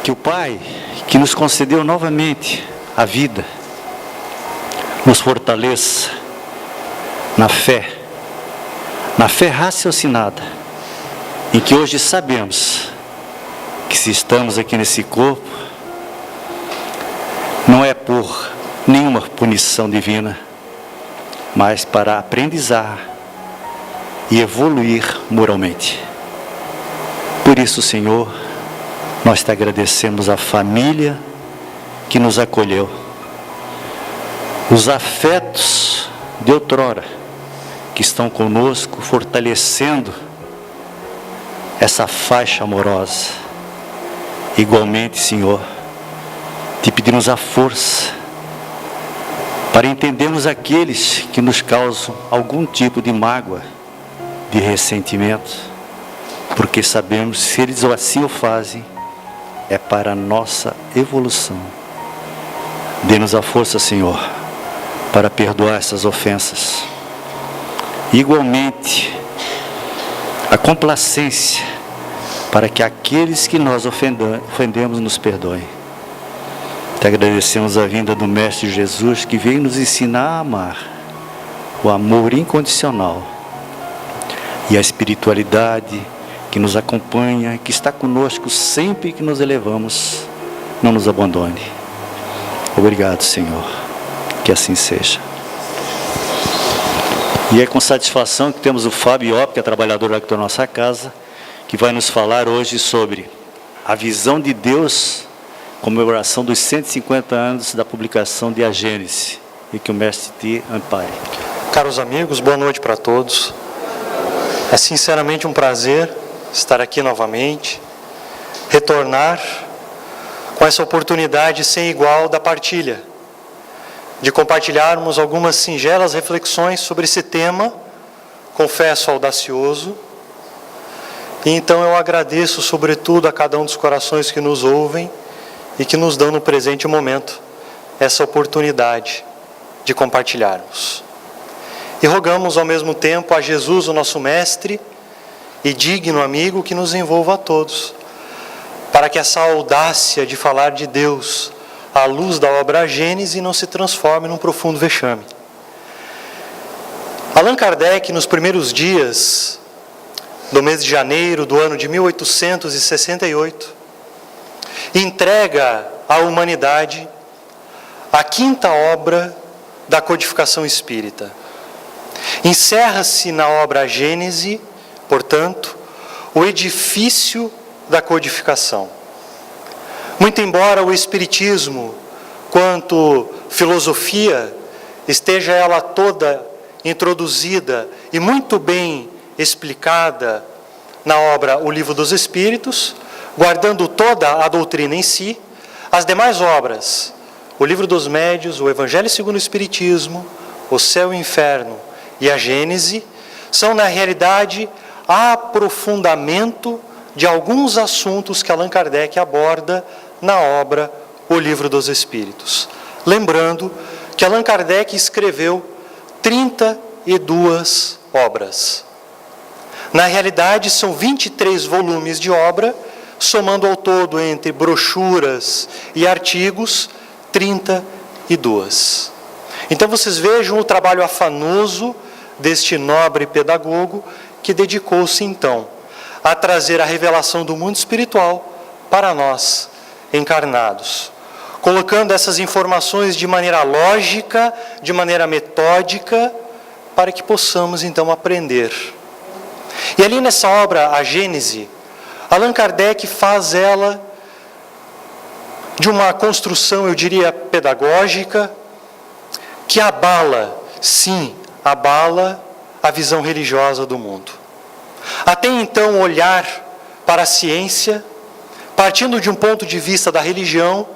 Que o Pai, que nos concedeu novamente a vida, nos fortaleça na fé raciocinada, em que hoje sabemos que se estamos aqui nesse corpo, não é por nenhuma punição divina, mas para aprendizar e evoluir moralmente. Por isso, Senhor, nós te agradecemos a família que nos acolheu, os afetos de outrora que estão conosco, fortalecendo essa faixa amorosa. Igualmente, Senhor, te pedimos a força para entendermos aqueles que nos causam algum tipo de mágoa, de ressentimento, porque sabemos que se eles assim o fazem, é para a nossa evolução. Dê-nos a força, Senhor, para perdoar essas ofensas. Igualmente, a complacência para que aqueles que nós ofendemos nos perdoem. Te agradecemos a vinda do Mestre Jesus, que veio nos ensinar a amar, o amor incondicional, e a espiritualidade que nos acompanha, que está conosco sempre que nos elevamos, não nos abandone. Obrigado, Senhor, que assim seja. E é com satisfação que temos o Fábio Iop, que é trabalhador aqui da nossa casa, que vai nos falar hoje sobre a visão de Deus, comemoração dos 150 anos da publicação de A Gênese, e que o Mestre te ampare. Caros amigos, boa noite para todos. É sinceramente um prazer estar aqui novamente, retornar com essa oportunidade sem igual da partilha, de compartilharmos algumas singelas reflexões sobre esse tema, confesso audacioso, e então eu agradeço sobretudo a cada um dos corações que nos ouvem e que nos dão no presente momento essa oportunidade de compartilharmos. E rogamos ao mesmo tempo a Jesus, o nosso Mestre e digno amigo, que nos envolva a todos, para que essa audácia de falar de Deus à luz da obra Gênese não se transforme num profundo vexame. Allan Kardec, nos primeiros dias do mês de janeiro do ano de 1868, entrega à humanidade a quinta obra da codificação espírita. Encerra-se na obra Gênese, portanto, o edifício da codificação. Muito embora o Espiritismo, quanto filosofia, esteja ela toda introduzida e muito bem explicada na obra O Livro dos Espíritos, guardando toda a doutrina em si, as demais obras, o Livro dos Médiuns, o Evangelho segundo o Espiritismo, o Céu e o Inferno e a Gênese, são na realidade aprofundamento de alguns assuntos que Allan Kardec aborda na obra O Livro dos Espíritos. Lembrando que Allan Kardec escreveu 32 obras. Na realidade, são 23 volumes de obra, somando ao todo entre brochuras e artigos, 32. Então vocês vejam o trabalho afanoso deste nobre pedagogo, que dedicou-se então a trazer a revelação do mundo espiritual para nós, encarnados, colocando essas informações de maneira lógica, de maneira metódica, para que possamos então aprender. E ali nessa obra, A Gênese, Allan Kardec faz ela de uma construção, eu diria, pedagógica, que abala, sim, abala a visão religiosa do mundo. Até então, olhar para a ciência, partindo de um ponto de vista da religião,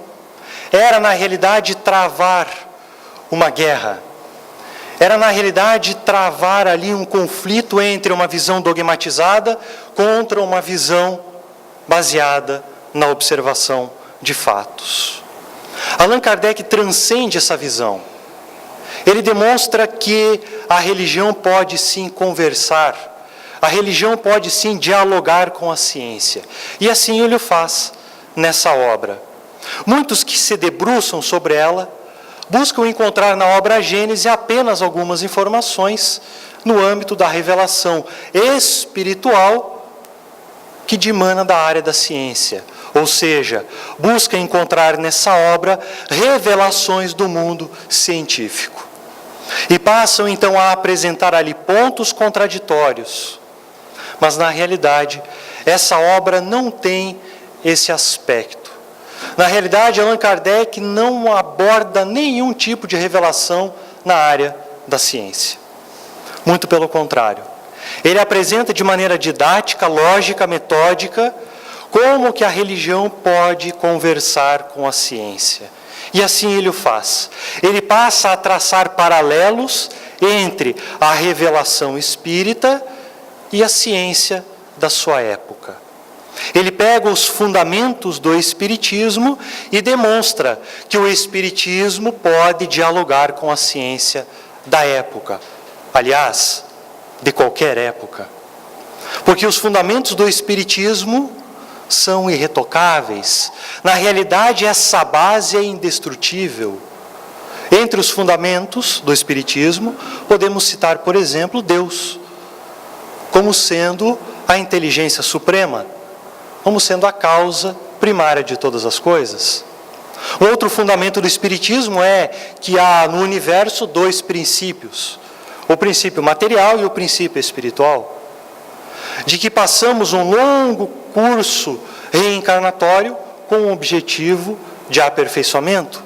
era na realidade travar uma guerra. Era na realidade travar ali um conflito entre uma visão dogmatizada contra uma visão baseada na observação de fatos. Allan Kardec transcende essa visão. Ele demonstra que a religião pode sim conversar, a religião pode sim dialogar com a ciência. E assim ele o faz nessa obra. Muitos que se debruçam sobre ela buscam encontrar na obra Gênesis apenas algumas informações no âmbito da revelação espiritual que dimana da área da ciência. Ou seja, busca encontrar nessa obra revelações do mundo científico. E passam então a apresentar ali pontos contraditórios. Mas na realidade, essa obra não tem esse aspecto. Na realidade, Allan Kardec não aborda nenhum tipo de revelação na área da ciência. Muito pelo contrário. Ele apresenta de maneira didática, lógica, metódica, como que a religião pode conversar com a ciência. E assim ele o faz. Ele passa a traçar paralelos entre a revelação espírita e a ciência da sua época. Ele pega os fundamentos do espiritismo e demonstra que o espiritismo pode dialogar com a ciência da época. Aliás, de qualquer época. Porque os fundamentos do espiritismo são irretocáveis. Na realidade, essa base é indestrutível. Entre os fundamentos do espiritismo, podemos citar, por exemplo, Deus, como sendo a inteligência suprema, como sendo a causa primária de todas as coisas. Outro fundamento do espiritismo é que há no universo dois princípios, o princípio material e o princípio espiritual. De que passamos um longo curso reencarnatório com o objetivo de aperfeiçoamento.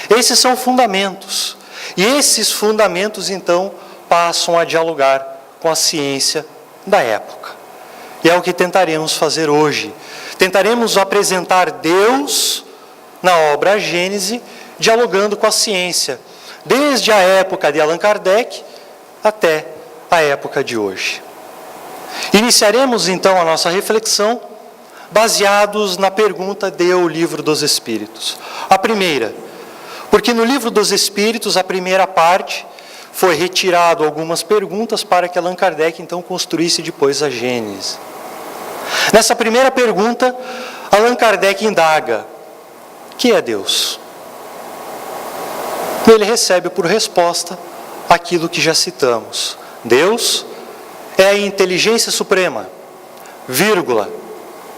Esses são fundamentos. E esses fundamentos, então, passam a dialogar com a ciência da época. E é o que tentaremos fazer hoje. Tentaremos apresentar Deus na obra Gênese, dialogando com a ciência, desde a época de Allan Kardec até a época de hoje. Iniciaremos então a nossa reflexão baseados na pergunta de O Livro dos Espíritos. A primeira, porque no Livro dos Espíritos, a primeira parte, foi retirado algumas perguntas para que Allan Kardec então construísse depois a Gênese. Nessa primeira pergunta, Allan Kardec indaga: que é Deus? E ele recebe por resposta aquilo que já citamos. Deus é a inteligência suprema, vírgula,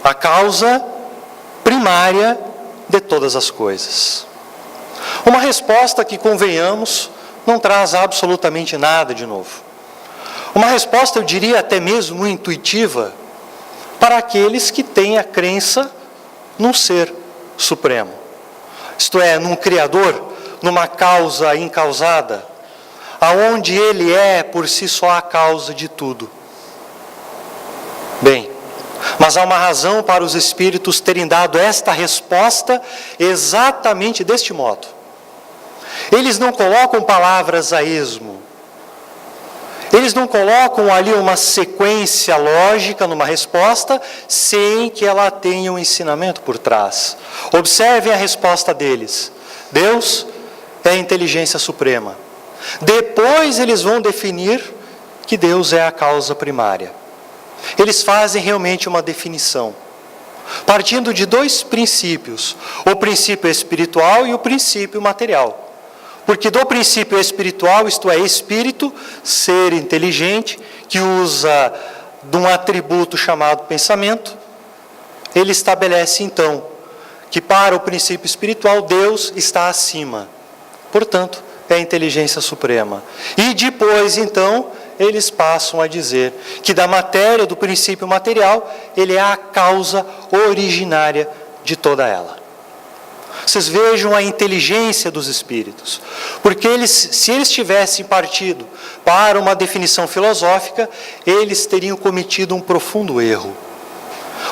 a causa primária de todas as coisas. Uma resposta que, convenhamos, não traz absolutamente nada de novo. Uma resposta, eu diria até mesmo intuitiva, para aqueles que têm a crença num ser supremo. Isto é, num Criador, numa causa incausada, aonde Ele é por si só a causa de tudo. Bem, mas há uma razão para os Espíritos terem dado esta resposta exatamente deste modo. Eles não colocam palavras a esmo. Eles não colocam ali uma sequência lógica numa resposta sem que ela tenha um ensinamento por trás. Observem a resposta deles. Deus é a inteligência suprema. Depois eles vão definir que Deus é a causa primária. Eles fazem realmente uma definição, partindo de dois princípios, o princípio espiritual e o princípio material. Porque do princípio espiritual, isto é, espírito, ser inteligente, que usa de um atributo chamado pensamento, ele estabelece então que para o princípio espiritual Deus está acima. Portanto, é a inteligência suprema. E depois então eles passam a dizer que da matéria, do princípio material, ele é a causa originária de toda ela. Vocês vejam a inteligência dos espíritos, porque se eles tivessem partido para uma definição filosófica, eles teriam cometido um profundo erro.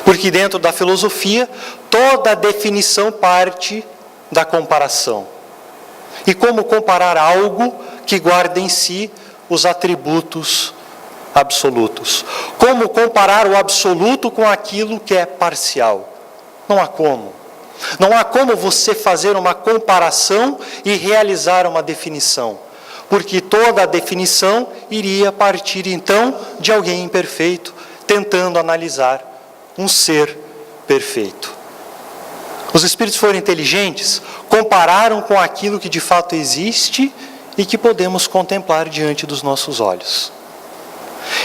Porque dentro da filosofia, toda definição parte da comparação. E como comparar algo que guarda em si os atributos absolutos? Como comparar o absoluto com aquilo que é parcial? Não há como. Não há como você fazer uma comparação e realizar uma definição, porque toda a definição iria partir então de alguém imperfeito, tentando analisar um ser perfeito. Os espíritos foram inteligentes, compararam com aquilo que de fato existe e que podemos contemplar diante dos nossos olhos.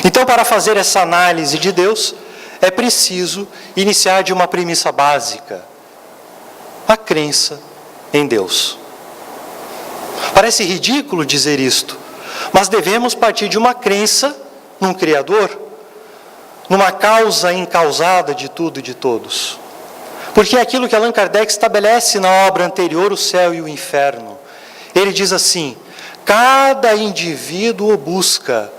Então, para fazer essa análise de Deus, é preciso iniciar de uma premissa básica: a crença em Deus. Parece ridículo dizer isto, mas devemos partir de uma crença num Criador, numa causa incausada de tudo e de todos. Porque é aquilo que Allan Kardec estabelece na obra anterior, O Céu e o Inferno. Ele diz assim: cada indivíduo busca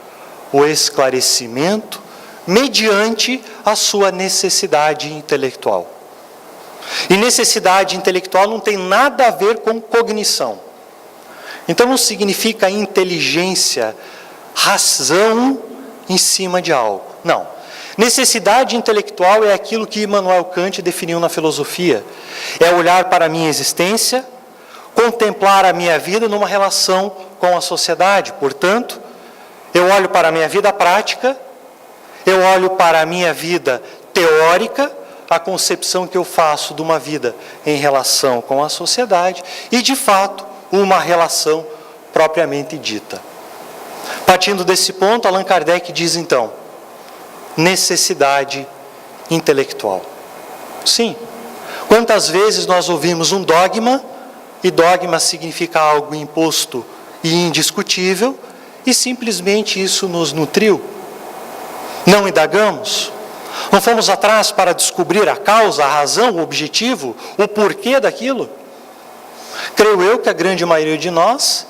o esclarecimento mediante a sua necessidade intelectual. E necessidade intelectual não tem nada a ver com cognição. Então não significa inteligência, razão em cima de algo. Não. Necessidade intelectual é aquilo que Immanuel Kant definiu na filosofia. É olhar para a minha existência, contemplar a minha vida numa relação com a sociedade. Portanto, eu olho para a minha vida prática, eu olho para a minha vida teórica, a concepção que eu faço de uma vida em relação com a sociedade e, de fato, uma relação propriamente dita. Partindo desse ponto, Allan Kardec diz então: necessidade intelectual. Sim, quantas vezes nós ouvimos um dogma, e dogma significa algo imposto e indiscutível, e simplesmente isso nos nutriu. Não indagamos, não fomos atrás para descobrir a causa, a razão, o objetivo, o porquê daquilo. Creio eu que a grande maioria de nós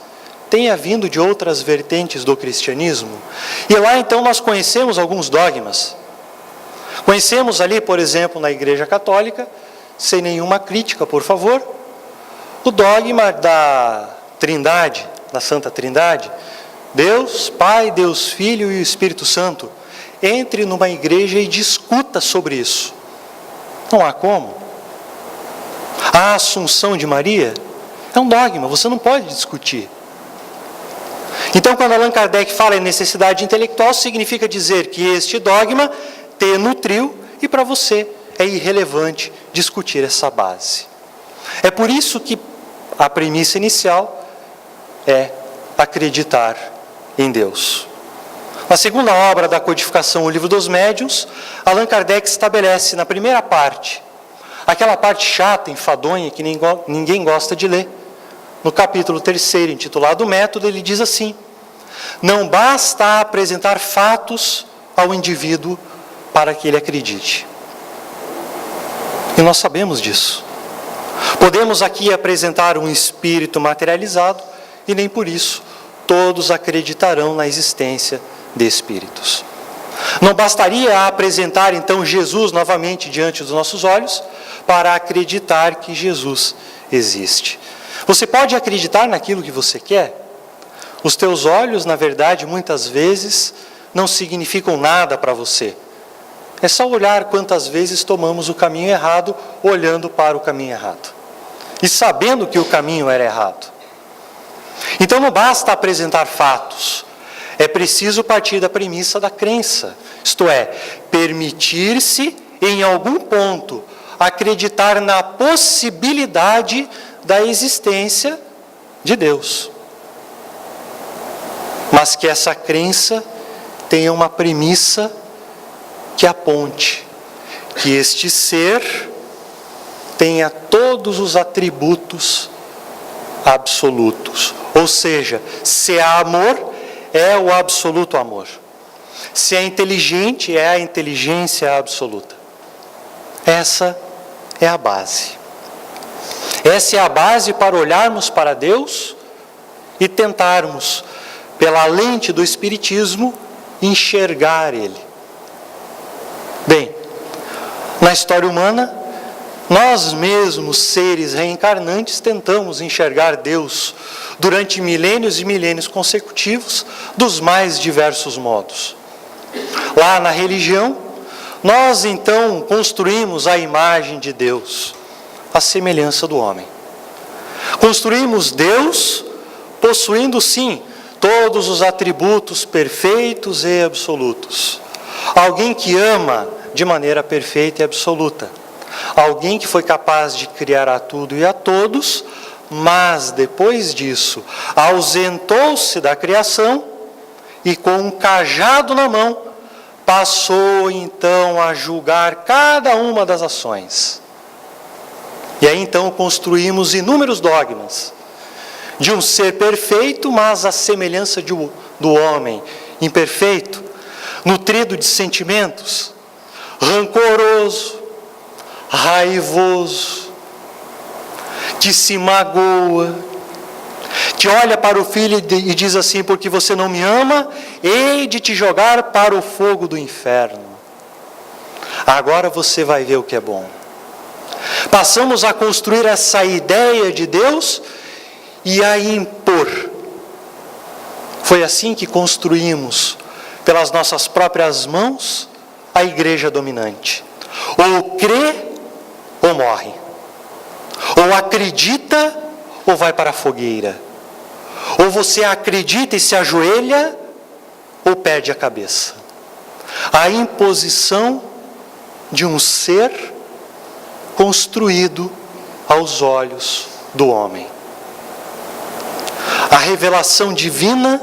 tenha vindo de outras vertentes do cristianismo. E lá então nós conhecemos alguns dogmas. Conhecemos ali, por exemplo, na Igreja Católica, sem nenhuma crítica, por favor, o dogma da Trindade, da Santa Trindade. Deus Pai, Deus Filho e o Espírito Santo. Entre numa igreja e discuta sobre isso. Não há como. A Assunção de Maria é um dogma, você não pode discutir. Então, quando Allan Kardec fala em necessidade intelectual, significa dizer que este dogma te nutriu e para você é irrelevante discutir essa base. É por isso que a premissa inicial é acreditar em Deus. Na segunda obra da codificação, O Livro dos Médiuns, Allan Kardec estabelece na primeira parte, aquela parte chata, enfadonha, que ninguém gosta de ler. No capítulo 3º, intitulado Método, ele diz assim: não basta apresentar fatos ao indivíduo para que ele acredite. E nós sabemos disso. Podemos aqui apresentar um espírito materializado e nem por isso todos acreditarão na existência de espíritos. Não bastaria apresentar então Jesus novamente diante dos nossos olhos para acreditar que Jesus existe. Você pode acreditar naquilo que você quer. Os teus olhos, na verdade, muitas vezes não significam nada para você. É só olhar quantas vezes tomamos o caminho errado, olhando para o caminho errado. E sabendo que o caminho era errado. Então não basta apresentar fatos. É preciso partir da premissa da crença. Isto é, permitir-se, em algum ponto, acreditar na possibilidade da existência de Deus. Mas que essa crença tenha uma premissa que aponte que este ser tenha todos os atributos absolutos. Ou seja, se há amor, é o absoluto amor. Se é inteligente, é a inteligência absoluta. Essa é a base. Essa é a base para olharmos para Deus e tentarmos, pela lente do Espiritismo, enxergar Ele. Bem, na história humana, nós mesmos, seres reencarnantes, tentamos enxergar Deus durante milênios e milênios consecutivos, dos mais diversos modos. Lá na religião, nós então construímos a imagem de Deus, a semelhança do homem. Construímos Deus possuindo, sim, todos os atributos perfeitos e absolutos. Alguém que ama de maneira perfeita e absoluta. Alguém que foi capaz de criar a tudo e a todos, mas depois disso ausentou-se da criação e com um cajado na mão passou então a julgar cada uma das ações. E aí então construímos inúmeros dogmas de um ser perfeito, mas à semelhança do homem imperfeito, nutrido de sentimentos, rancoroso, raivoso, que se magoa, que olha para o filho e diz assim: porque você não me ama, hei de te jogar para o fogo do inferno. Agora você vai ver o que é bom. Passamos a construir essa ideia de Deus e a impor. Foi assim que construímos, pelas nossas próprias mãos, a igreja dominante. Ou crê ou morre. Ou acredita ou vai para a fogueira. Ou você acredita e se ajoelha ou perde a cabeça. A imposição de um ser construído aos olhos do homem. A revelação divina,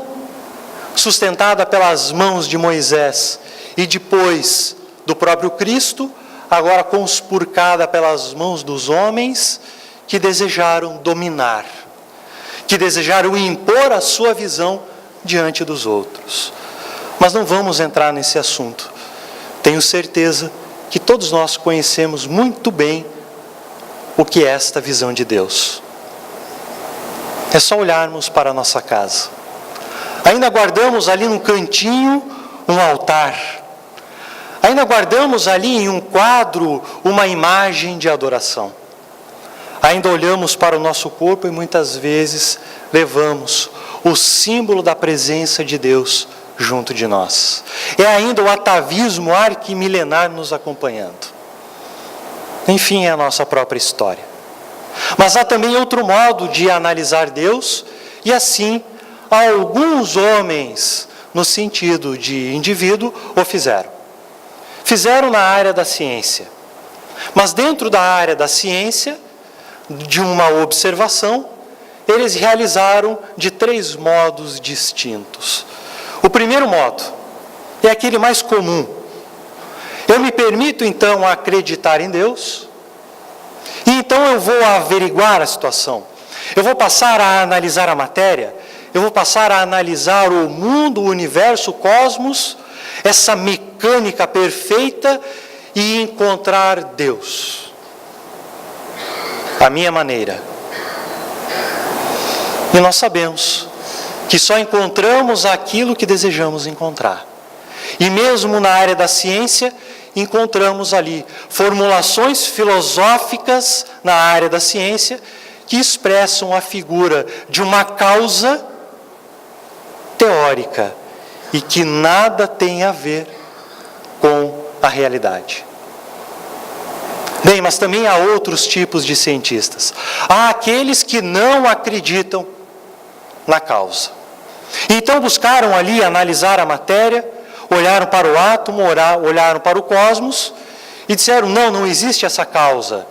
sustentada pelas mãos de Moisés e depois do próprio Cristo, agora conspurcada pelas mãos dos homens que desejaram dominar, que desejaram impor a sua visão diante dos outros. Mas não vamos entrar nesse assunto. Tenho certeza que todos nós conhecemos muito bem o que é esta visão de Deus. É só olharmos para a nossa casa. Ainda guardamos ali num cantinho um altar. Ainda guardamos ali em um quadro uma imagem de adoração. Ainda olhamos para o nosso corpo e muitas vezes levamos o símbolo da presença de Deus junto de nós. É ainda o atavismo arquimilenar nos acompanhando. Enfim, é a nossa própria história. Mas há também outro modo de analisar Deus, e assim, alguns homens, no sentido de indivíduo, o fizeram. Fizeram na área da ciência. Mas dentro da área da ciência, de uma observação, eles realizaram de 3 modos distintos. O primeiro modo é aquele mais comum. Eu me permito então acreditar em Deus, e então eu vou averiguar a situação. Eu vou passar a analisar a matéria, eu vou passar a analisar o mundo, o universo, o cosmos, essa mecânica perfeita e encontrar Deus. A minha maneira. E nós sabemos que só encontramos aquilo que desejamos encontrar. E mesmo na área da ciência, encontramos ali formulações filosóficas na área da ciência que expressam a figura de uma causa teórica e que nada tem a ver com a realidade. Bem, mas também há outros tipos de cientistas. Há aqueles que não acreditam na causa. Então buscaram ali analisar a matéria, olharam para o átomo, olharam para o cosmos e disseram: não existe essa causa.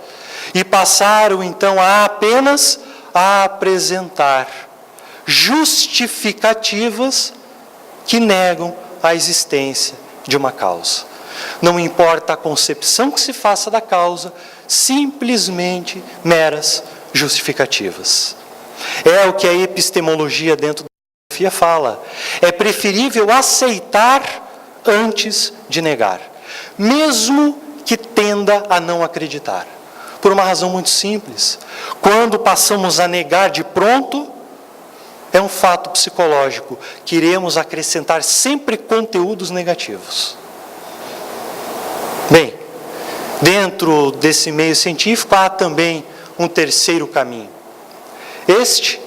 E passaram então a apenas a apresentar justificativas que negam a existência de uma causa. Não importa a concepção que se faça da causa, simplesmente meras justificativas. É o que a epistemologia dentro da filosofia fala. É preferível aceitar antes de negar, mesmo que tenda a não acreditar. Por uma razão muito simples. Quando passamos a negar de pronto, é um fato psicológico que iremos acrescentar sempre conteúdos negativos. Bem, dentro desse meio científico há também um terceiro caminho. Este,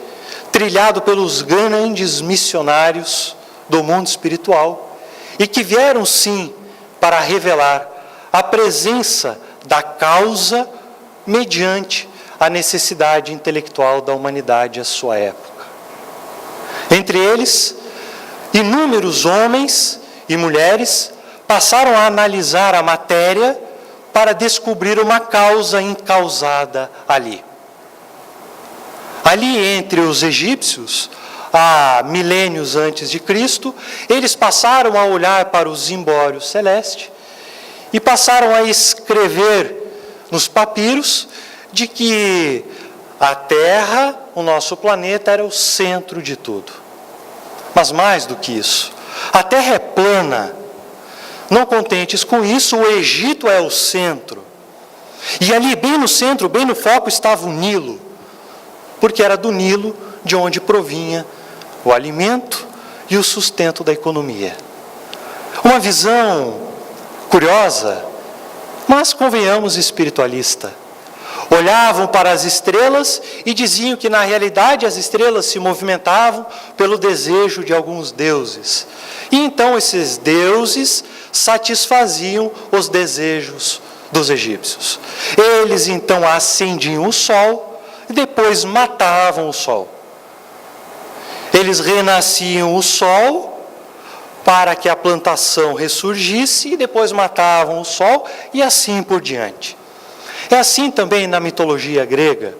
trilhado pelos grandes missionários do mundo espiritual, e que vieram sim para revelar a presença da causa mediante a necessidade intelectual da humanidade à sua época. Entre eles, inúmeros homens e mulheres passaram a analisar a matéria para descobrir uma causa encausada ali. Ali entre os egípcios, há milênios antes de Cristo, eles passaram a olhar para o zimbório celeste e passaram a escrever nos papiros de que a Terra, o nosso planeta, era o centro de tudo. Mas mais do que isso, a Terra é plana. Não contentes com isso, o Egito é o centro. E ali, bem no centro, bem no foco, estava o Nilo, porque era do Nilo de onde provinha o alimento e o sustento da economia. Uma visão curiosa, mas convenhamos espiritualista. Olhavam para as estrelas e diziam que na realidade as estrelas se movimentavam pelo desejo de alguns deuses. E então esses deuses satisfaziam os desejos dos egípcios. Eles então acendiam o sol e depois matavam o sol. Eles renasciam o sol para que a plantação ressurgisse e depois matavam o sol e assim por diante. É assim também na mitologia grega.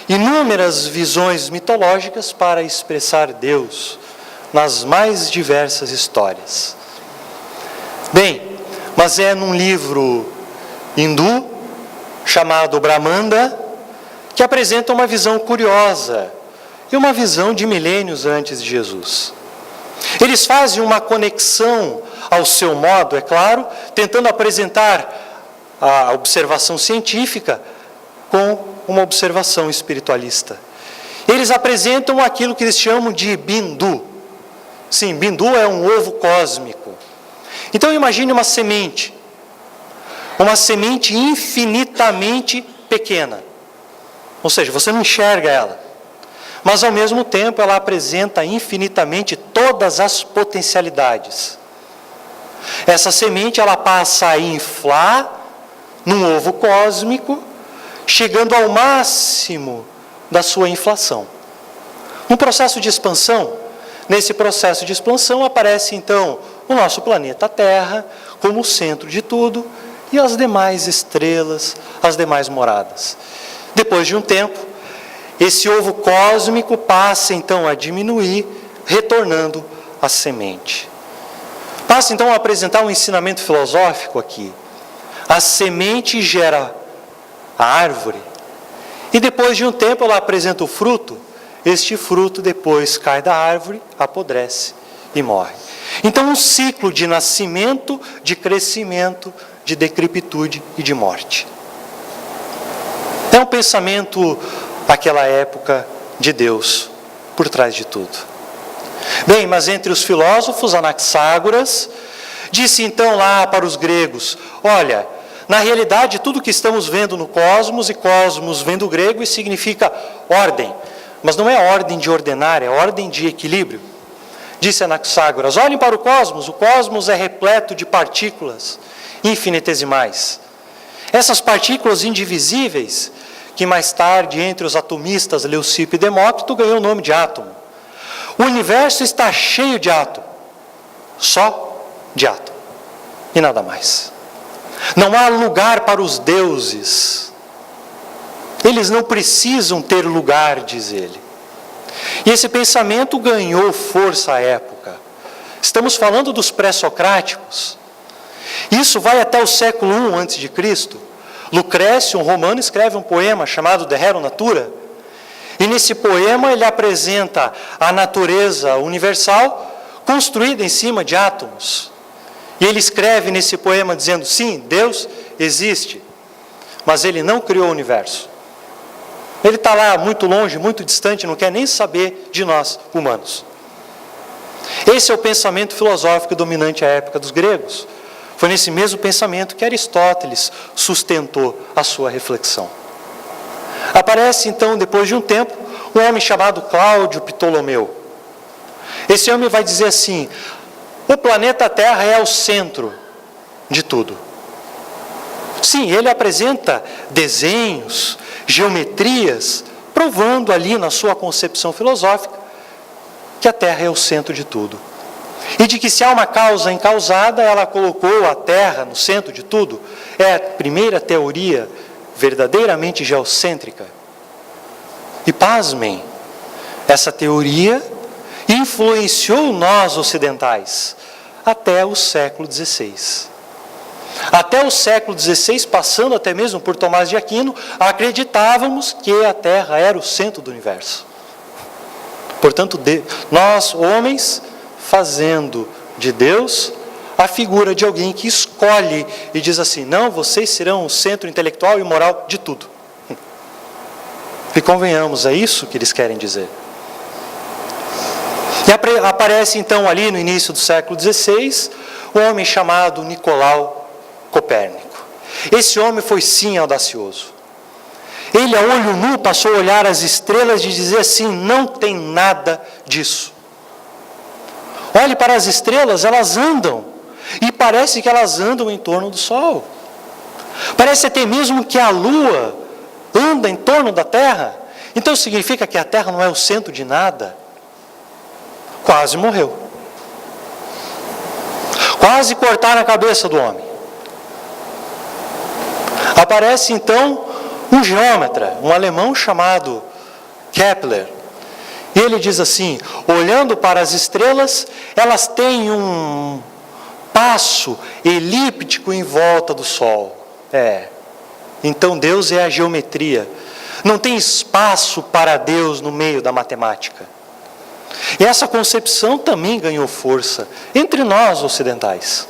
Inúmeras visões mitológicas para expressar Deus nas mais diversas histórias. Bem, mas é num livro hindu chamado Brahmanda que apresenta uma visão curiosa e uma visão de milênios antes de Jesus. Eles fazem uma conexão ao seu modo, é claro, tentando apresentar a observação científica com uma observação espiritualista. Eles apresentam aquilo que eles chamam de Bindu. Sim, Bindu é um ovo cósmico. Então imagine uma semente infinitamente pequena. Ou seja, você não enxerga ela. Mas ao mesmo tempo ela apresenta infinitamente todas as potencialidades. Essa semente ela passa a inflar num ovo cósmico, chegando ao máximo da sua inflação. Um processo de expansão. Nesse processo de expansão aparece então o nosso planeta Terra como o centro de tudo e as demais estrelas, as demais moradas. Depois de um tempo, esse ovo cósmico passa então a diminuir, retornando à semente. Passa então a apresentar um ensinamento filosófico aqui. A semente gera a árvore e depois de um tempo ela apresenta o fruto. Este fruto depois cai da árvore, apodrece e morre. Então um ciclo de nascimento, de crescimento, de decrepitude e de morte. É um pensamento daquela época de Deus por trás de tudo. Bem, mas entre os filósofos, Anaxágoras disse então lá para os gregos: olha, na realidade tudo que estamos vendo no cosmos, e cosmos vem do grego e significa ordem, mas não é ordem de ordenar, é ordem de equilíbrio. Disse Anaxágoras: olhem para o cosmos é repleto de partículas infinitesimais. Essas partículas indivisíveis, que mais tarde entre os atomistas Leucipo e Demócrito ganhou o nome de átomo. O universo está cheio de átomo, só de átomo, e nada mais. Não há lugar para os deuses. Eles não precisam ter lugar, diz ele. E esse pensamento ganhou força à época. Estamos falando dos pré-socráticos. Isso vai até o século I a.C. Lucrécio, um romano, escreve um poema chamado De Rerum Natura. E nesse poema ele apresenta a natureza universal construída em cima de átomos. E ele escreve nesse poema dizendo: sim, Deus existe, mas Ele não criou o universo. Ele está lá muito longe, muito distante, não quer nem saber de nós, humanos. Esse é o pensamento filosófico dominante à época dos gregos. Foi nesse mesmo pensamento que Aristóteles sustentou a sua reflexão. Aparece então, depois de um tempo, um homem chamado Cláudio Ptolomeu. Esse homem vai dizer assim: o planeta Terra é o centro de tudo. Sim, ele apresenta desenhos, geometrias, provando ali na sua concepção filosófica que a Terra é o centro de tudo. E de que se há uma causa encausada, ela colocou a Terra no centro de tudo. é a primeira teoria verdadeiramente geocêntrica. E pasmem, essa teoria influenciou nós ocidentais até o século XVI. Até o século XVI, passando até mesmo por Tomás de Aquino, acreditávamos que a Terra era o centro do universo. Portanto, nós, homens, fazendo de Deus a figura de alguém que escolhe e diz assim: não, vocês serão o centro intelectual e moral de tudo. E convenhamos, é isso que eles querem dizer. E aparece então ali no início do século XVI, um homem chamado Nicolau Copérnico. Esse homem foi sim audacioso. Ele, a olho nu, passou a olhar as estrelas e dizer assim: não tem nada disso. Olhe para as estrelas, elas andam. E parece que elas andam em torno do Sol. Parece até mesmo que a Lua anda em torno da Terra. Então significa que a Terra não é o centro de nada. Quase morreu. Quase cortaram a cabeça do homem. Aparece então um geômetra, um alemão chamado Kepler. E ele diz assim: olhando para as estrelas, elas têm um passo elíptico em volta do Sol. Então Deus é a geometria. Não tem espaço para Deus no meio da matemática. E essa concepção também ganhou força entre nós ocidentais.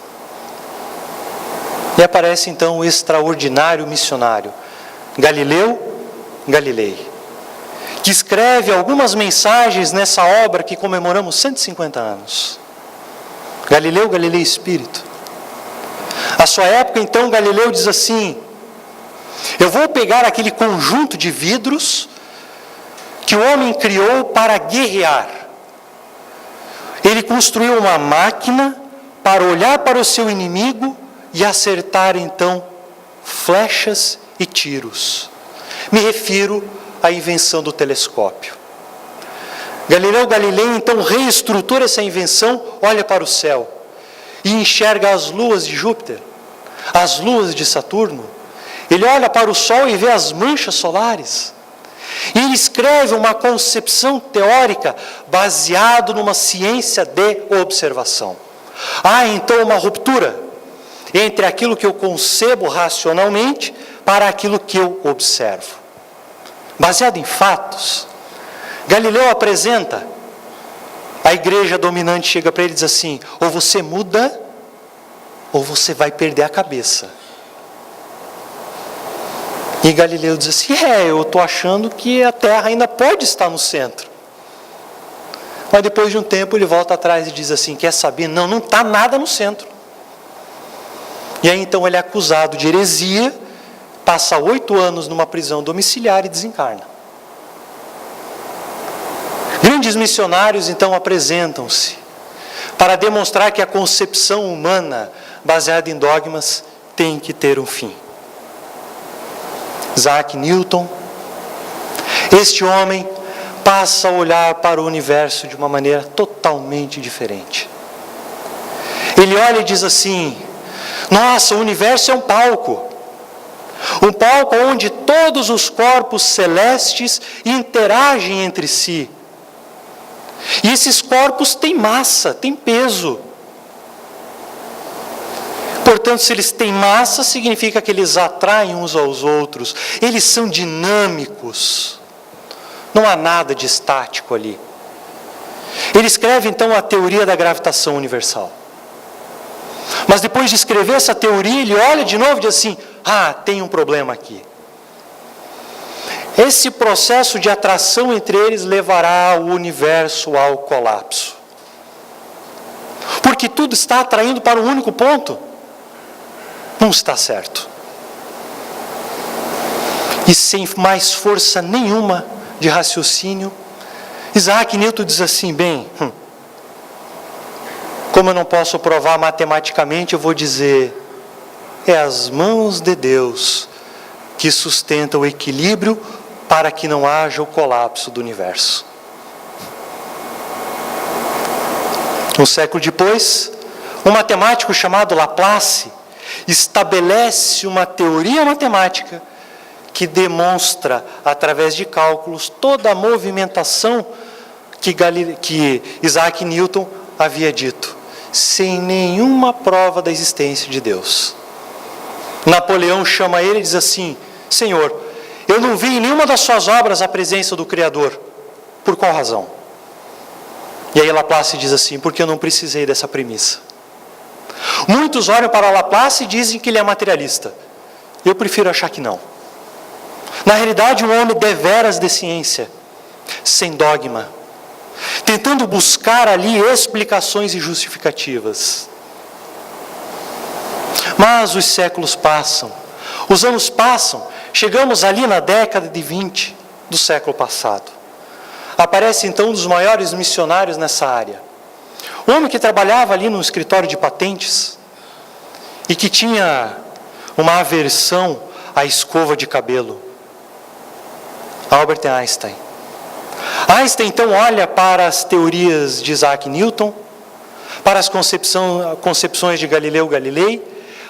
E aparece então o extraordinário missionário Galileu Galilei, que escreve algumas mensagens nessa obra que comemoramos 150 anos. Galileu Galilei Espírito. À sua época, então, Galileu diz assim: eu vou pegar aquele conjunto de vidros que o homem criou para guerrear. Ele construiu uma máquina para olhar para o seu inimigo e acertar, então, flechas e tiros. Me refiro à invenção do telescópio. Galileu Galilei, então, reestrutura essa invenção, olha para o céu e enxerga as luas de Júpiter, as luas de Saturno. Ele olha para o Sol e vê as manchas solares. E ele escreve uma concepção teórica baseada numa ciência de observação. Há então uma ruptura entre aquilo que eu concebo racionalmente para aquilo que eu observo. Baseado em fatos, Galileu apresenta, a igreja dominante chega para ele e diz assim: ou você muda, ou você vai perder a cabeça. E Galileu diz assim: eu estou achando que a Terra ainda pode estar no centro. Mas depois de um tempo ele volta atrás e diz assim: quer saber? Não está nada no centro. E aí então ele é acusado de heresia, passa 8 anos numa prisão domiciliar e desencarna. Grandes missionários então apresentam-se para demonstrar que a concepção humana baseada em dogmas tem que ter um fim. Isaac Newton, este homem passa a olhar para o universo de uma maneira totalmente diferente. Ele olha e diz assim: nossa, o universo é um palco onde todos os corpos celestes interagem entre si. E esses corpos têm massa, têm peso. Portanto, se eles têm massa, significa que eles atraem uns aos outros. Eles são dinâmicos. Não há nada de estático ali. Ele escreve então a teoria da gravitação universal. Mas depois de escrever essa teoria, ele olha de novo e diz assim: tem um problema aqui. Esse processo de atração entre eles levará o universo ao colapso. Porque tudo está atraindo para um único ponto. Não está certo. E sem mais força nenhuma de raciocínio, Isaac Newton diz assim: como eu não posso provar matematicamente, eu vou dizer: é as mãos de Deus que sustentam o equilíbrio para que não haja o colapso do universo. Um século depois, um matemático chamado Laplace estabelece uma teoria matemática que demonstra, através de cálculos, toda a movimentação que Isaac Newton havia dito, sem nenhuma prova da existência de Deus. Napoleão chama ele e diz assim: Senhor, eu não vi em nenhuma das suas obras a presença do Criador. Por qual razão? E aí Laplace diz assim: porque eu não precisei dessa premissa. Muitos olham para Laplace e dizem que ele é materialista. Eu prefiro achar que não. Na realidade, um homem deveras de ciência, sem dogma, tentando buscar ali explicações e justificativas. Mas os séculos passam, os anos passam, chegamos ali na década de 20 do século passado. Aparece então um dos maiores missionários nessa área. Um homem que trabalhava ali no escritório de patentes e que tinha uma aversão à escova de cabelo. Albert Einstein. Einstein então olha para as teorias de Isaac Newton, para as concepções de Galileu Galilei,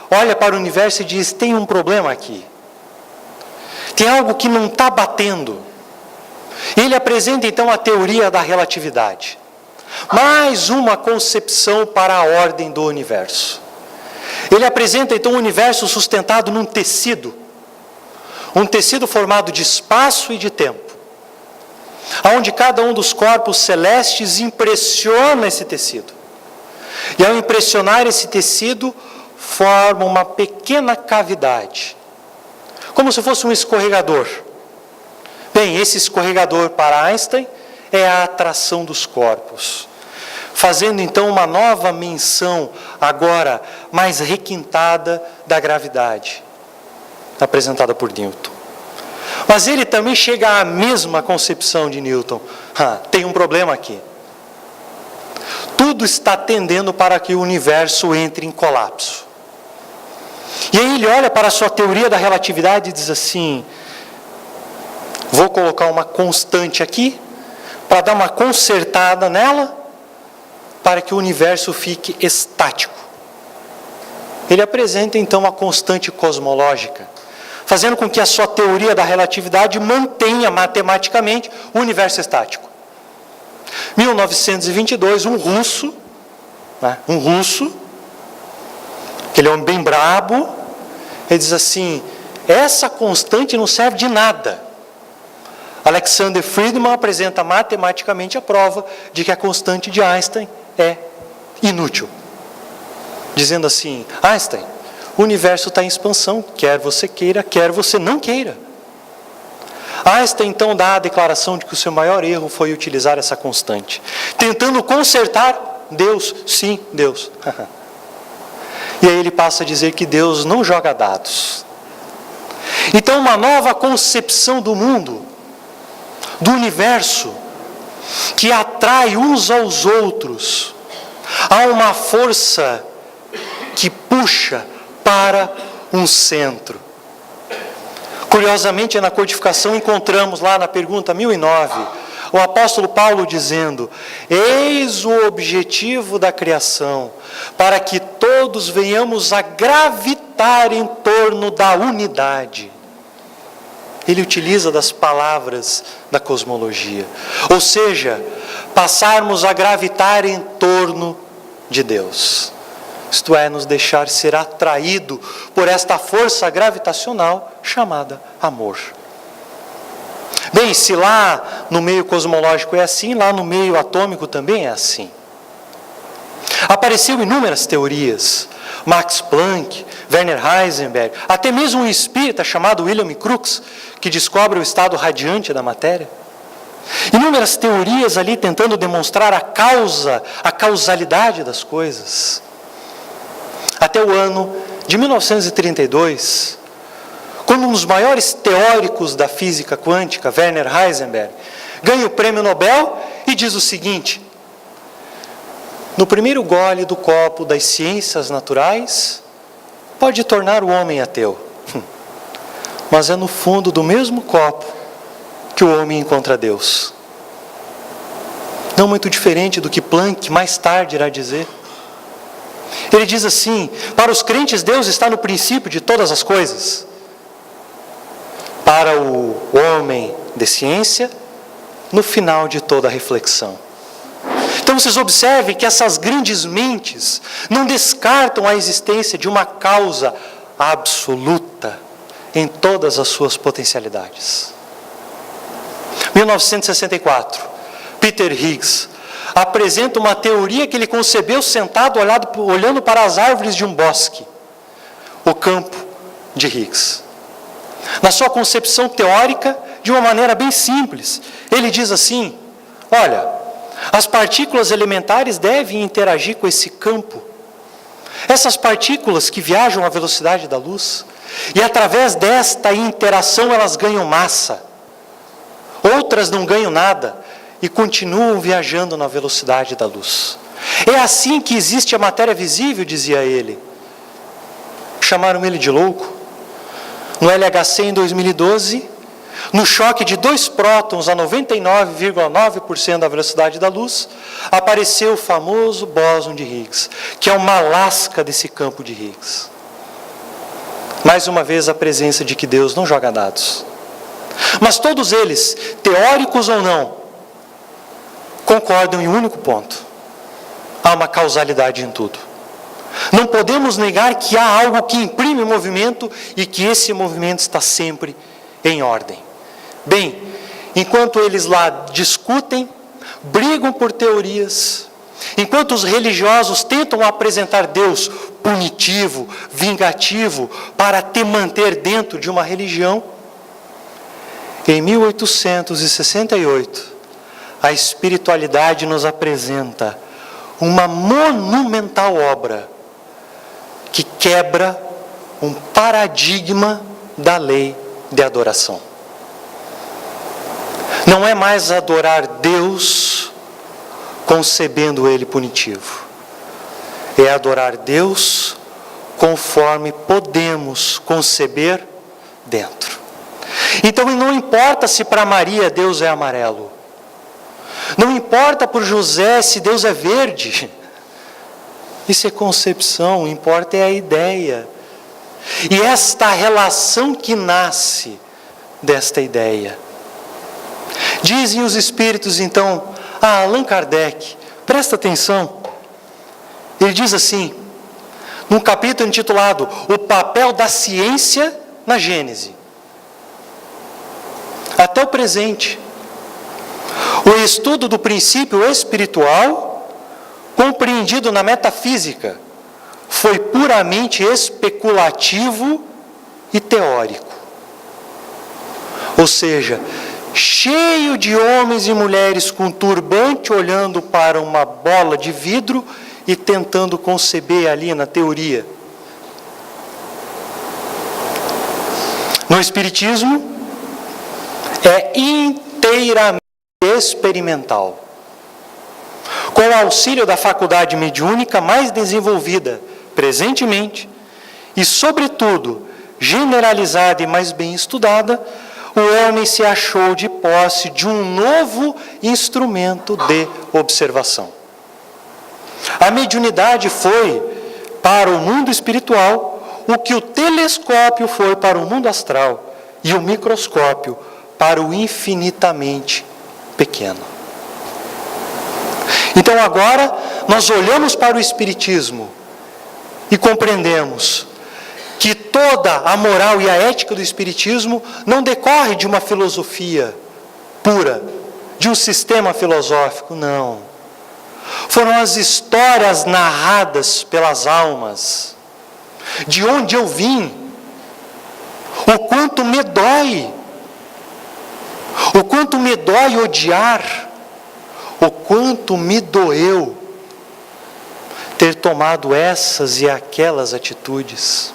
olha para o universo e diz: tem um problema aqui. Tem algo que não está batendo. Ele apresenta então a teoria da relatividade. Mais uma concepção para a ordem do universo. Ele apresenta então o universo sustentado num tecido. Um tecido formado de espaço e de tempo. Onde cada um dos corpos celestes impressiona esse tecido. E ao impressionar esse tecido, forma uma pequena cavidade. Como se fosse um escorregador. Bem, esse escorregador para Einstein é a atração dos corpos. Fazendo então uma nova menção, agora mais requintada, da gravidade, apresentada por Newton. Mas ele também chega à mesma concepção de Newton. Tem um problema aqui. Tudo está tendendo para que o universo entre em colapso. E aí ele olha para a sua teoria da relatividade e diz assim: vou colocar uma constante aqui, para dar uma consertada nela, para que o universo fique estático. Ele apresenta então a constante cosmológica, fazendo com que a sua teoria da relatividade mantenha matematicamente o universo estático. 1922, um russo, aquele homem bem brabo, ele diz assim: essa constante não serve de nada. Alexander Friedman apresenta matematicamente a prova de que a constante de Einstein é inútil. Dizendo assim: Einstein, o universo está em expansão, quer você queira, quer você não queira. Einstein então dá a declaração de que o seu maior erro foi utilizar essa constante, tentando consertar Deus. Sim, Deus. E aí ele passa a dizer que Deus não joga dados. Então uma nova concepção do mundo, do universo, que atrai uns aos outros. Há uma força que puxa para um centro. Curiosamente, na codificação encontramos lá na pergunta 1009, o apóstolo Paulo dizendo: eis o objetivo da criação, para que todos venhamos a gravitar em torno da unidade. Ele utiliza das palavras da cosmologia. Ou seja, passarmos a gravitar em torno de Deus. Isto é, nos deixar ser atraído por esta força gravitacional chamada amor. Bem, se lá no meio cosmológico é assim, lá no meio atômico também é assim. Apareceu inúmeras teorias. Max Planck, Werner Heisenberg, até mesmo um espírita chamado William Crookes, que descobre o estado radiante da matéria. Inúmeras teorias ali tentando demonstrar a causalidade das coisas. Até o ano de 1932, quando um dos maiores teóricos da física quântica, Werner Heisenberg, ganha o prêmio Nobel e diz o seguinte: no primeiro gole do copo das ciências naturais, pode tornar o homem ateu. Mas é no fundo do mesmo copo que o homem encontra Deus. Não muito diferente do que Planck mais tarde irá dizer. Ele diz assim: para os crentes, Deus está no princípio de todas as coisas. Para o homem de ciência, no final de toda a reflexão. Então vocês observem que essas grandes mentes não descartam a existência de uma causa absoluta em todas as suas potencialidades. 1964, Peter Higgs apresenta uma teoria que ele concebeu sentado olhando para as árvores de um bosque, o campo de Higgs. Na sua concepção teórica, de uma maneira bem simples, ele diz assim: olha, as partículas elementares devem interagir com esse campo. Essas partículas que viajam à velocidade da luz, e através desta interação elas ganham massa. Outras não ganham nada e continuam viajando na velocidade da luz. É assim que existe a matéria visível, dizia ele. Chamaram ele de louco. No LHC em 2012, no choque de 2 prótons a 99,9% da velocidade da luz, apareceu o famoso bóson de Higgs, que é uma lasca desse campo de Higgs. Mais uma vez a presença de que Deus não joga dados. Mas todos eles, teóricos ou não, concordam em um único ponto: há uma causalidade em tudo. Não podemos negar que há algo que imprime movimento e que esse movimento está sempre em ordem. Bem, enquanto eles lá discutem, brigam por teorias, enquanto os religiosos tentam apresentar Deus punitivo, vingativo, para te manter dentro de uma religião, em 1868, a espiritualidade nos apresenta uma monumental obra que quebra um paradigma da lei de adoração. Não é mais adorar Deus concebendo Ele punitivo. É adorar Deus conforme podemos conceber dentro. Então não importa se para Maria Deus é amarelo. Não importa para José se Deus é verde. Isso é concepção, o que importa é a ideia. E esta relação que nasce desta ideia. Dizem os espíritos então a Allan Kardec, presta atenção, ele diz assim, num capítulo intitulado O Papel da Ciência na Gênese. Até o presente, o estudo do princípio espiritual, compreendido na metafísica, foi puramente especulativo e teórico. Ou seja, cheio de homens e mulheres com turbante olhando para uma bola de vidro e tentando conceber ali na teoria. No Espiritismo, é inteiramente experimental, com o auxílio da faculdade mediúnica mais desenvolvida presentemente e, sobretudo, generalizada e mais bem estudada, o homem se achou de posse de um novo instrumento de observação. A mediunidade foi, para o mundo espiritual, o que o telescópio foi para o mundo astral e o microscópio para o infinitamente pequeno. Então agora nós olhamos para o Espiritismo e compreendemos que toda a moral e a ética do Espiritismo não decorre de uma filosofia pura, de um sistema filosófico, não. Foram as histórias narradas pelas almas, de onde eu vim, o quanto me dói odiar, o quanto me doeu ter tomado essas e aquelas atitudes.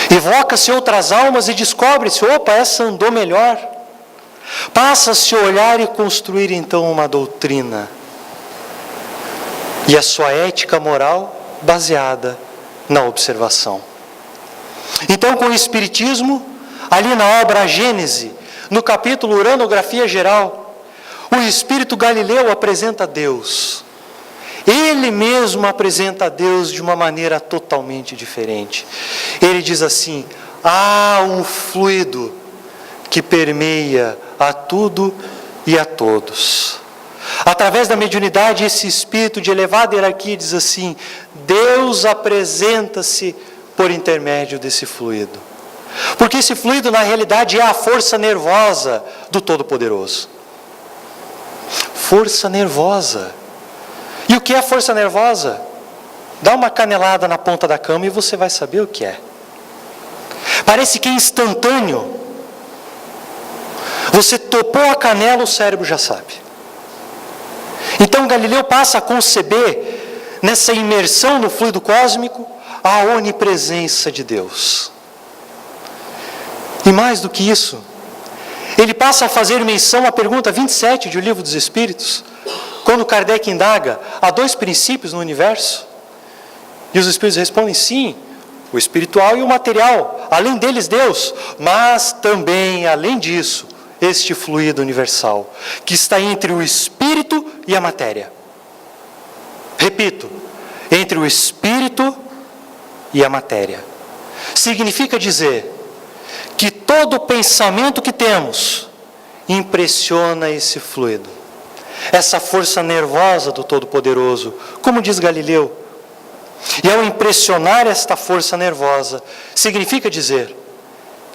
Evoca-se outras almas e descobre-se, opa, essa andou melhor. Passa-se a olhar e construir então uma doutrina. E a sua ética moral baseada na observação. Então, com o Espiritismo, ali na obra A Gênese, no capítulo Uranografia Geral, o Espírito Galileu apresenta Deus. Ele mesmo apresenta a Deus de uma maneira totalmente diferente. Ele diz assim: há um fluido que permeia a tudo e a todos. Através da mediunidade, esse espírito de elevada hierarquia diz assim: Deus apresenta-se por intermédio desse fluido. Porque esse fluido, na realidade, é a força nervosa do Todo-Poderoso. Força nervosa. E o que é força nervosa? Dá uma canelada na ponta da cama e você vai saber o que é. Parece que é instantâneo. Você topou a canela, o cérebro já sabe. Então Galileu passa a conceber, nessa imersão no fluido cósmico, a onipresença de Deus. E mais do que isso, ele passa a fazer menção à pergunta 27 do Livro dos Espíritos, quando Kardec indaga: há dois princípios no universo? E os Espíritos respondem: sim, o espiritual e o material, além deles Deus, mas também, além disso, este fluido universal, que está entre o espírito e a matéria. Repito, entre o espírito e a matéria. Significa dizer que todo pensamento que temos impressiona esse fluido, essa força nervosa do Todo-Poderoso, como diz Galileu. E ao impressionar esta força nervosa, significa dizer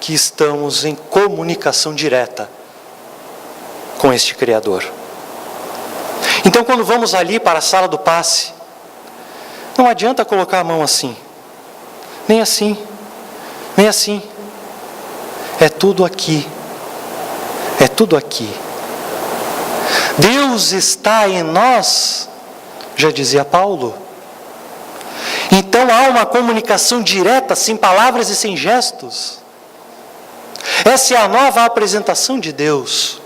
que estamos em comunicação direta com este Criador. Então, quando vamos ali para a sala do passe, não adianta colocar a mão assim, nem assim, nem assim. É tudo aqui. É tudo aqui. Deus está em nós, já dizia Paulo. Então há uma comunicação direta, sem palavras e sem gestos. Essa é a nova apresentação de Deus,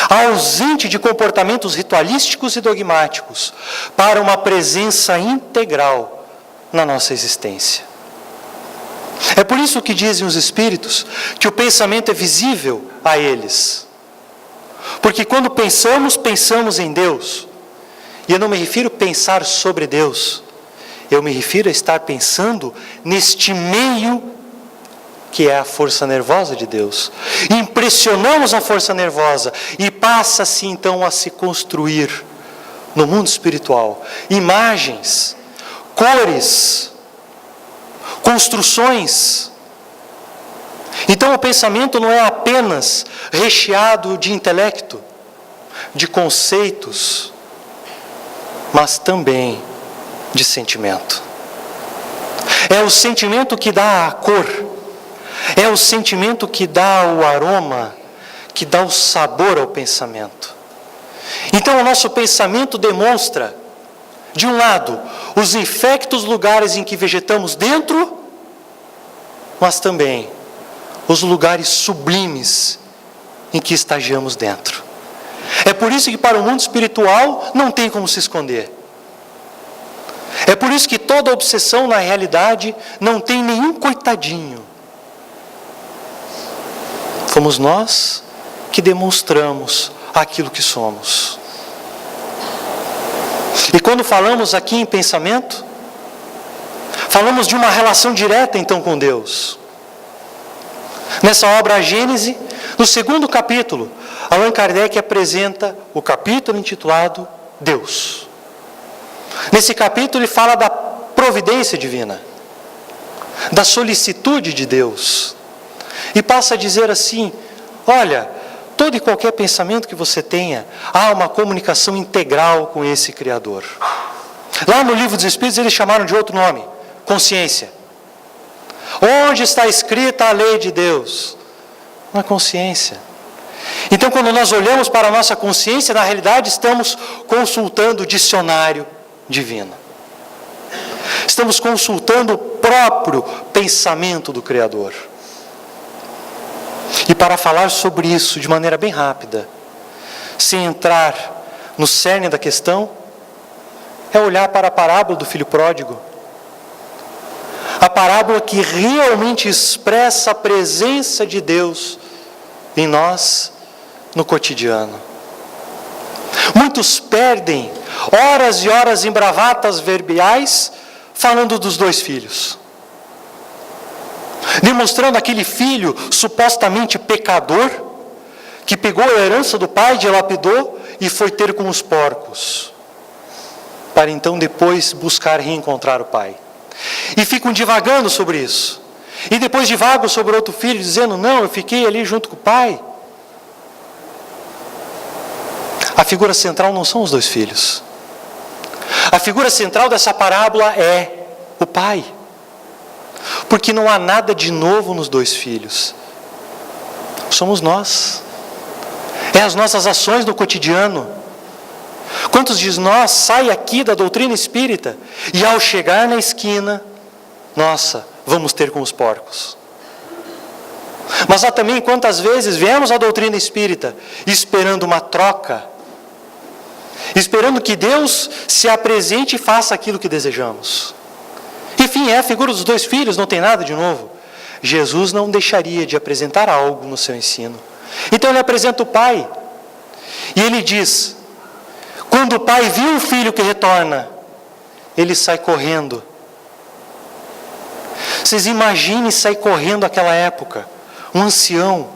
ausente de comportamentos ritualísticos e dogmáticos, para uma presença integral na nossa existência. É por isso que dizem os Espíritos que o pensamento é visível a eles. Porque quando pensamos, pensamos em Deus. E eu não me refiro a pensar sobre Deus. Eu me refiro a estar pensando neste meio que é a força nervosa de Deus. Impressionamos a força nervosa e passa-se então a se construir no mundo espiritual imagens, cores, construções. Então o pensamento não é apenas recheado de intelecto, de conceitos, mas também de sentimento. É o sentimento que dá a cor, é o sentimento que dá o aroma, que dá o sabor ao pensamento. Então o nosso pensamento demonstra, de um lado, os infectos lugares em que vegetamos dentro, mas também os lugares sublimes em que estagiamos dentro. É por isso que para o mundo espiritual não tem como se esconder. É por isso que toda obsessão na realidade não tem nenhum coitadinho. Fomos nós que demonstramos aquilo que somos. E quando falamos aqui em pensamento, falamos de uma relação direta então com Deus. Nessa obra A Gênese, no segundo capítulo, Allan Kardec apresenta o capítulo intitulado Deus. Nesse capítulo ele fala da providência divina, da solicitude de Deus. E passa a dizer assim: olha, todo e qualquer pensamento que você tenha, há uma comunicação integral com esse Criador. Lá no Livro dos Espíritos eles chamaram de outro nome: consciência. Onde está escrita a lei de Deus? Na consciência. Então, quando nós olhamos para a nossa consciência, na realidade estamos consultando o dicionário divino. Estamos consultando o próprio pensamento do Criador. E para falar sobre isso de maneira bem rápida, sem entrar no cerne da questão, é olhar para a parábola do filho pródigo. A parábola que realmente expressa a presença de Deus em nós no cotidiano. Muitos perdem horas e horas em bravatas verbiais falando dos dois filhos, demonstrando aquele filho supostamente pecador, que pegou a herança do pai, dilapidou e foi ter com os porcos, para então depois buscar reencontrar o pai. E ficam divagando sobre isso. E depois divagam sobre outro filho, dizendo, não, eu fiquei ali junto com o pai. A figura central não são os dois filhos. A figura central dessa parábola é o pai. Porque não há nada de novo nos dois filhos. Somos nós. É as nossas ações no cotidiano. Quantos de nós saem aqui da doutrina espírita e ao chegar na esquina, nossa, vamos ter com os porcos. Mas há também quantas vezes viemos à doutrina espírita esperando uma troca, esperando que Deus se apresente e faça aquilo que desejamos. Enfim, é a figura dos dois filhos, não tem nada de novo. Jesus não deixaria de apresentar algo no seu ensino. Então ele apresenta o pai. E ele diz, quando o pai viu o filho que retorna, ele sai correndo. Vocês imaginem sair correndo naquela época. Um ancião.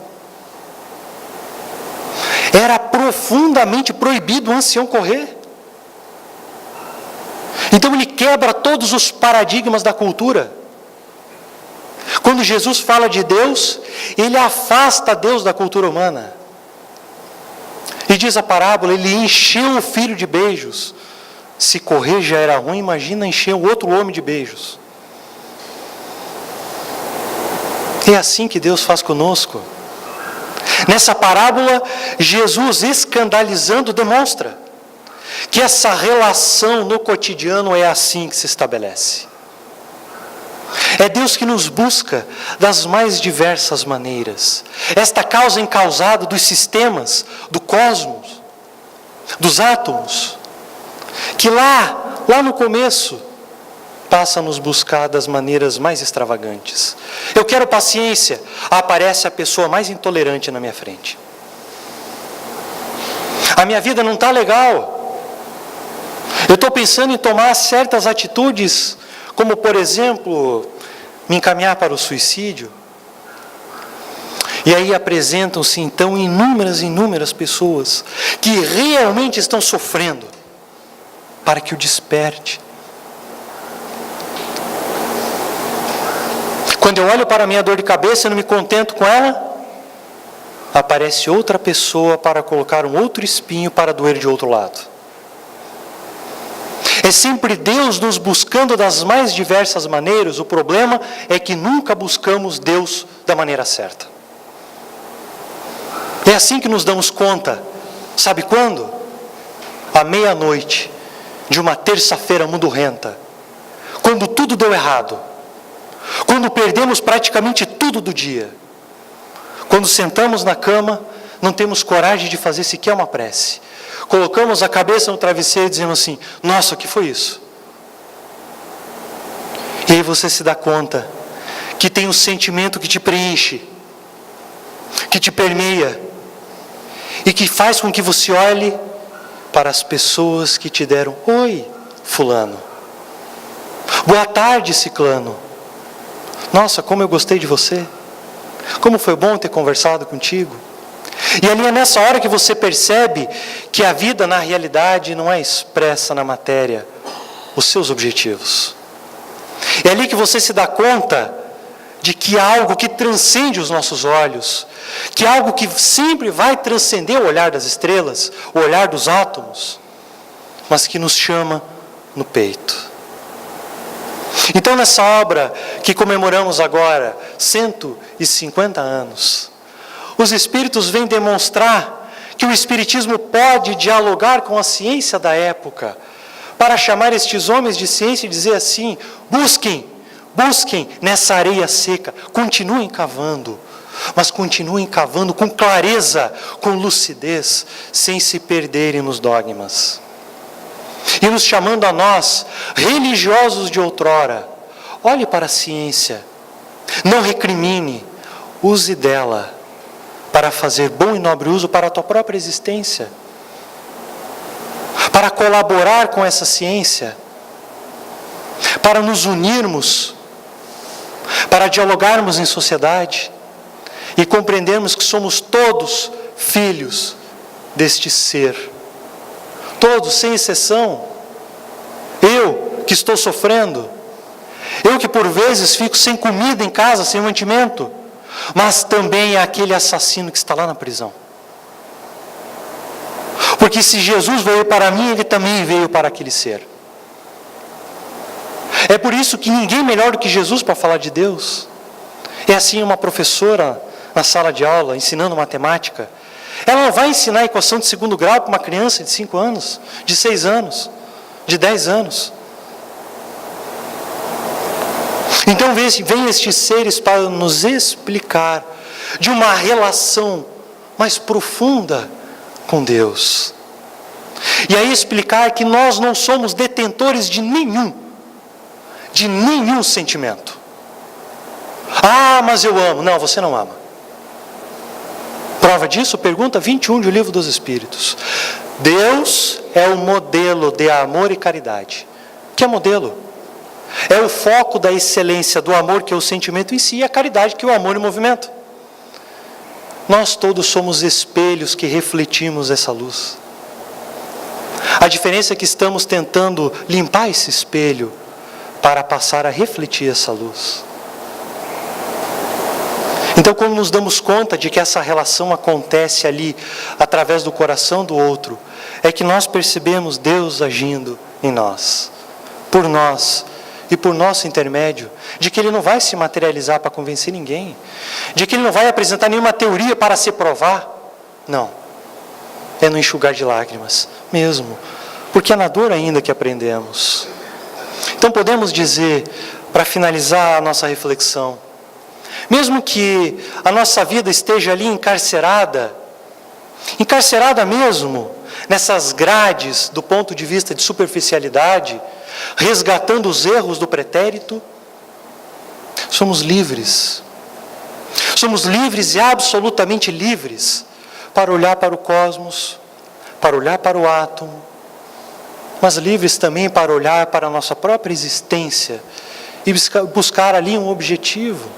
Era profundamente proibido o ancião correr. Então ele quebra todos os paradigmas da cultura. Quando Jesus fala de Deus, ele afasta Deus da cultura humana. E diz a parábola, ele encheu o filho de beijos. Se correr já era ruim, imagina encher o outro homem de beijos. É assim que Deus faz conosco. Nessa parábola, Jesus, escandalizando, demonstra que essa relação no cotidiano é assim que se estabelece. É Deus que nos busca das mais diversas maneiras. Esta causa encausada dos sistemas, do cosmos, dos átomos, que lá no começo, passa a nos buscar das maneiras mais extravagantes. Eu quero paciência, aparece a pessoa mais intolerante na minha frente. A minha vida não está legal. Eu estou pensando em tomar certas atitudes, como por exemplo, me encaminhar para o suicídio. E aí apresentam-se então inúmeras pessoas que realmente estão sofrendo, para que o desperte. Quando eu olho para a minha dor de cabeça e não me contento com ela, aparece outra pessoa para colocar um outro espinho para doer de outro lado. É sempre Deus nos buscando das mais diversas maneiras. O problema é que nunca buscamos Deus da maneira certa. É assim que nos damos conta. Sabe quando? À meia-noite de uma terça-feira mudurrenta, quando tudo deu errado, quando perdemos praticamente tudo do dia, quando sentamos na cama, não temos coragem de fazer sequer uma prece, colocamos a cabeça no travesseiro e dizemos assim, nossa, o que foi isso? E aí você se dá conta que tem um sentimento que te preenche, que te permeia, e que faz com que você olhe para as pessoas que te deram, oi, fulano, boa tarde, ciclano, nossa, como eu gostei de você, como foi bom ter conversado contigo. E ali é nessa hora que você percebe que a vida na realidade não é expressa na matéria os seus objetivos. É ali que você se dá conta de que há algo que transcende os nossos olhos, que há algo que sempre vai transcender o olhar das estrelas, o olhar dos átomos, mas que nos chama no peito. Então nessa obra que comemoramos agora, 150 anos, os Espíritos vêm demonstrar que o Espiritismo pode dialogar com a ciência da época, para chamar estes homens de ciência e dizer assim, busquem nessa areia seca, continuem cavando, mas continuem cavando com clareza, com lucidez, sem se perderem nos dogmas. E nos chamando a nós, religiosos de outrora, olhe para a ciência, não recrimine, use dela para fazer bom e nobre uso para a tua própria existência. para colaborar com essa ciência, para nos unirmos, para dialogarmos em sociedade e compreendermos que somos todos filhos deste ser. Todos, sem exceção. Eu que estou sofrendo, eu que por vezes fico sem comida em casa, sem mantimento, mas também é aquele assassino que está lá na prisão. Porque se Jesus veio para mim, Ele também veio para aquele ser. É por isso que ninguém melhor do que Jesus para falar de Deus. É assim uma professora na sala de aula, ensinando matemática. Ela não vai ensinar a equação de segundo grau para uma criança de 5 anos, de 6 anos, de 10 anos. Então vem estes seres para nos explicar de uma relação mais profunda com Deus. E aí explicar que nós não somos detentores de nenhum sentimento. Ah, mas eu amo. Não, você não ama. Prova disso, pergunta 21 do Livro dos Espíritos. Deus é o modelo de amor e caridade. Que é modelo? É o foco da excelência do amor, que é o sentimento em si, e a caridade, que é o amor em movimento. Nós todos somos espelhos que refletimos essa luz. A diferença é que estamos tentando limpar esse espelho para passar a refletir essa luz. Então, quando nos damos conta de que essa relação acontece ali, através do coração do outro, é que nós percebemos Deus agindo em nós, por nós e por nosso intermédio, de que Ele não vai se materializar para convencer ninguém, de que Ele não vai apresentar nenhuma teoria para se provar. Não, é no enxugar de lágrimas mesmo, porque é na dor ainda que aprendemos. Então podemos dizer, para finalizar a nossa reflexão, mesmo que a nossa vida esteja ali encarcerada mesmo, nessas grades do ponto de vista de superficialidade, resgatando os erros do pretérito, somos livres. Somos livres e absolutamente livres para olhar para o cosmos, para olhar para o átomo, mas livres também para olhar para a nossa própria existência e buscar ali um objetivo.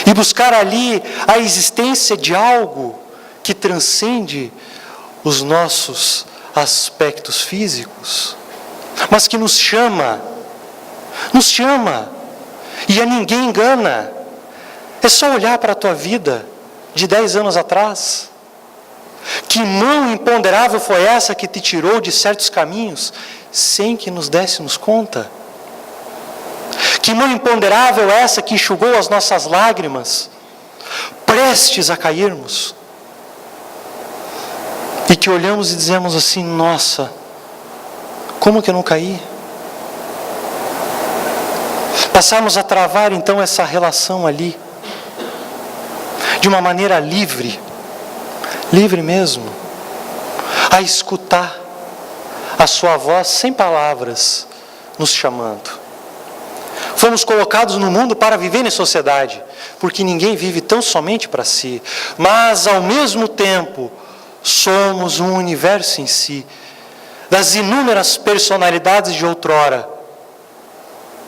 E buscar ali a existência de algo que transcende os nossos aspectos físicos, mas que nos chama, e a ninguém engana. É só olhar para a tua vida de 10 anos atrás. Que mão imponderável foi essa que te tirou de certos caminhos, sem que nos dessemos conta? Que mão imponderável é essa que enxugou as nossas lágrimas, prestes a cairmos? E que olhamos e dizemos assim: nossa, como que eu não caí? Passamos a travar então essa relação ali, de uma maneira livre mesmo, a escutar a sua voz sem palavras, nos chamando. Fomos colocados no mundo para viver em sociedade, porque ninguém vive tão somente para si, mas ao mesmo tempo somos um universo em si, das inúmeras personalidades de outrora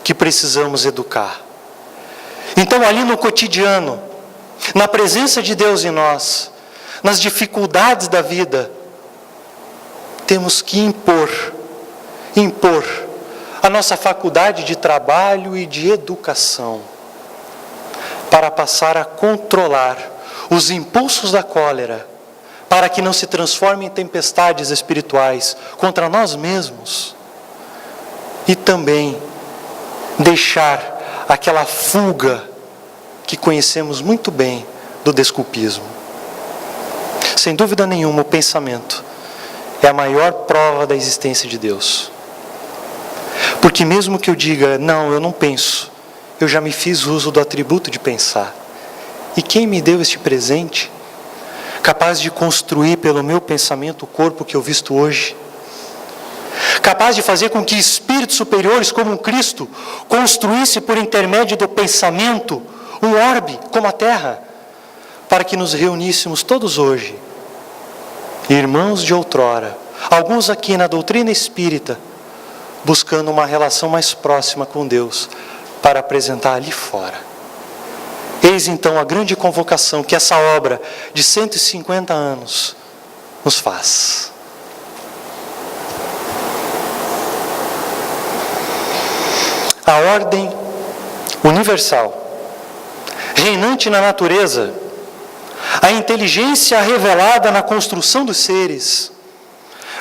que precisamos educar. Então ali no cotidiano, na presença de Deus em nós, nas dificuldades da vida, temos que impor a nossa faculdade de trabalho e de educação, para passar a controlar os impulsos da cólera, para que não se transformem em tempestades espirituais contra nós mesmos, e também deixar aquela fuga que conhecemos muito bem do desculpismo. Sem dúvida nenhuma, o pensamento é a maior prova da existência de Deus. Porque mesmo que eu diga, não, eu não penso, eu já me fiz uso do atributo de pensar. E quem me deu este presente, capaz de construir pelo meu pensamento o corpo que eu visto hoje, capaz de fazer com que espíritos superiores como Cristo construísse por intermédio do pensamento um orbe como a Terra, para que nos reuníssemos todos hoje, irmãos de outrora, alguns aqui na doutrina espírita, buscando uma relação mais próxima com Deus, para apresentar ali fora. Eis então a grande convocação que essa obra de 150 anos nos faz. A ordem universal, reinante na natureza, a inteligência revelada na construção dos seres,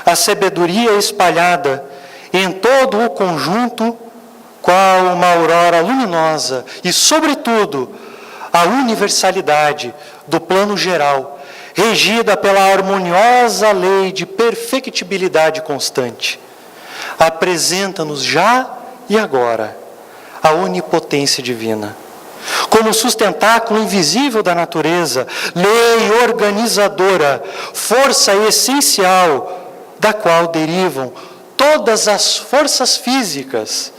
a sabedoria espalhada em todo o conjunto, qual uma aurora luminosa, e, sobretudo, a universalidade do plano geral, regida pela harmoniosa lei de perfectibilidade constante, apresenta-nos já e agora a onipotência divina, como sustentáculo invisível da natureza, lei organizadora, força essencial, da qual derivam todas as forças físicas,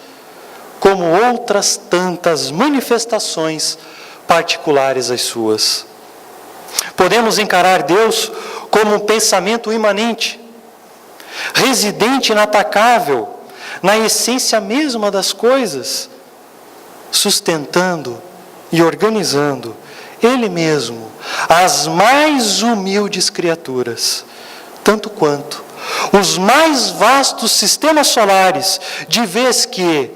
como outras tantas manifestações particulares às suas. Podemos encarar Deus como um pensamento imanente, residente inatacável, na essência mesma das coisas, sustentando e organizando Ele mesmo as mais humildes criaturas, tanto quanto os mais vastos sistemas solares, de vez que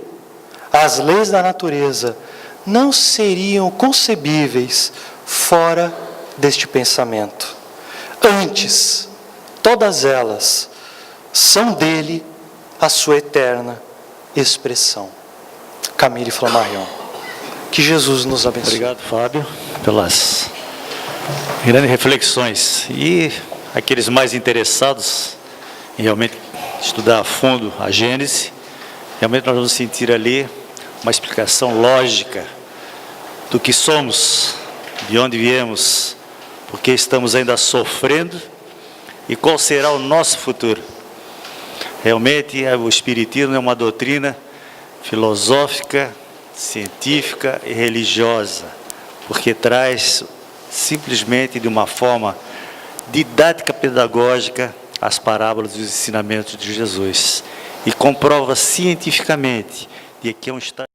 as leis da natureza não seriam concebíveis fora deste pensamento. Antes, todas elas são dele a sua eterna expressão. Camille Flammarion. Que Jesus nos abençoe. Obrigado, Fábio, pelas grandes reflexões. E aqueles mais interessados em realmente estudar a fundo a Gênesis, realmente nós vamos sentir ali uma explicação lógica do que somos, de onde viemos, porque estamos ainda sofrendo e qual será o nosso futuro. Realmente, o Espiritismo é uma doutrina filosófica, científica e religiosa, porque traz simplesmente de uma forma didática pedagógica as parábolas e os ensinamentos de Jesus e comprova cientificamente de que é um estado